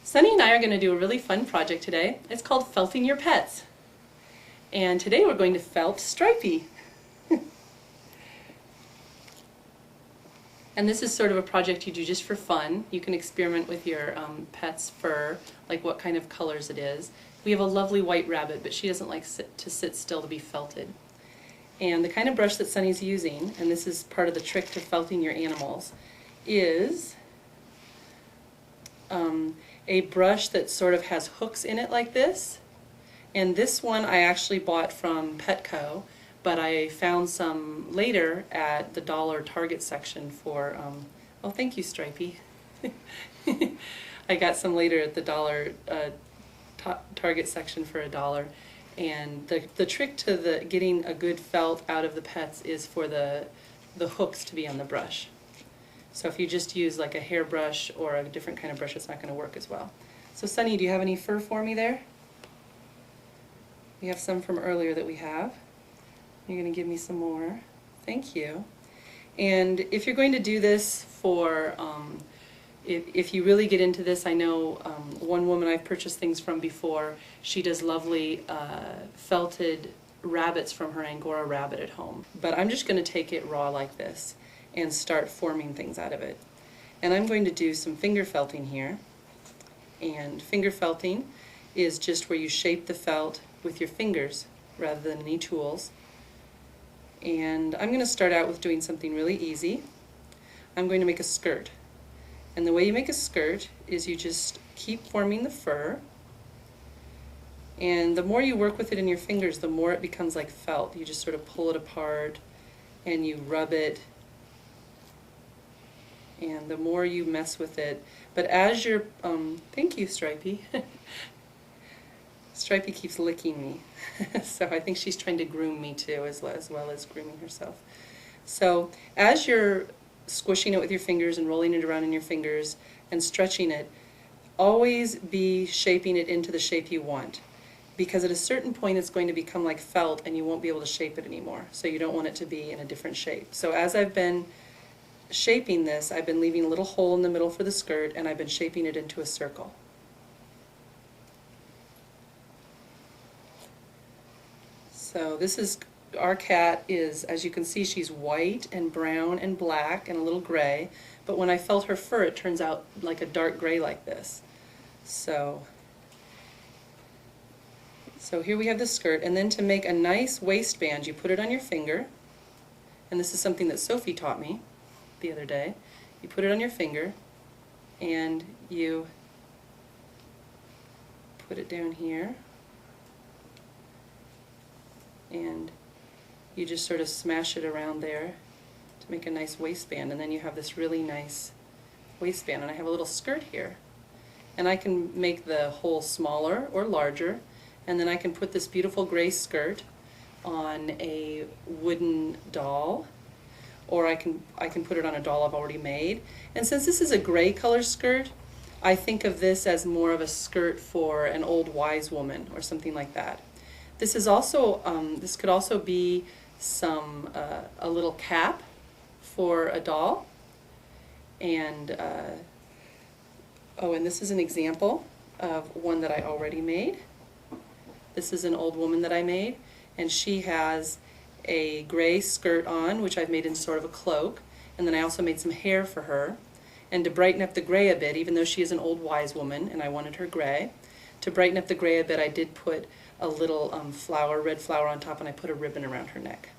Sunny and I are going to do a really fun project today. It's called Felting Your Pets. And today we're going to felt Stripey. And this is sort of a project you do just for fun. You can experiment with your pet's fur, like what kind of colors it is. We have a lovely white rabbit, but she doesn't like to sit still to be felted. And the kind of brush that Sunny's using, and this is part of the trick to felting your animals, is a brush that sort of has hooks in it like this. And this one I actually bought from Petco, but I found some later at the dollar Target section for, oh thank you Stripey. I got some later at the dollar Target section for $1. And the trick to getting a good felt out of the pets is for the hooks to be on the brush. So if you just use like a hairbrush or a different kind of brush, it's not going to work as well. So Sunny, do you have any fur for me there? We have some from earlier that we have. You're going to give me some more. Thank you. And if you're going to do this for, if you really get into this, I know one woman I've purchased things from before, she does lovely felted rabbits from her Angora rabbit at home. But I'm just going to take it raw like this and start forming things out of it. And I'm going to do some finger felting here. And finger felting is just where you shape the felt with your fingers rather than any tools. And I'm going to start out with doing something really easy. I'm going to make a skirt. And the way you make a skirt is you just keep forming the fur, and the more you work with it in your fingers, the more it becomes like felt. You just sort of pull it apart and you rub it, and the more you mess with it. But as you're, thank you Stripey. Stripey keeps licking me, so I think she's trying to groom me too, as well as grooming herself. So as you're squishing it with your fingers and rolling it around in your fingers and stretching it, always be shaping it into the shape you want, because at a certain point it's going to become like felt and you won't be able to shape it anymore, so you don't want it to be in a different shape. So as I've been shaping this, I've been leaving a little hole in the middle for the skirt, and I've been shaping it into a circle. So this is, our cat is, as you can see, she's white and brown and black and a little gray, but when I felt her fur it turns out like a dark gray like this. So here we have the skirt, and then to make a nice waistband you put it on your finger, and this is something that Sophie taught me the other day. You put it on your finger and you put it down here, and you just sort of smash it around there to make a nice waistband, and then you have this really nice waistband. And I have a little skirt here, and I can make the hole smaller or larger, and then I can put this beautiful gray skirt on a wooden doll, or I can put it on a doll I've already made. And since this is a gray color skirt, I think of this as more of a skirt for an old wise woman or something like that. This is also this could also be some a little cap for a doll. And oh, and this is an example of one that I already made. This is an old woman that I made, and she has a gray skirt on, which I've made in sort of a cloak, and then I also made some hair for her. And to brighten up the gray a bit, even though she is an old wise woman and I wanted her gray, to brighten up the gray a bit, I did put a little red flower on top, and I put a ribbon around her neck.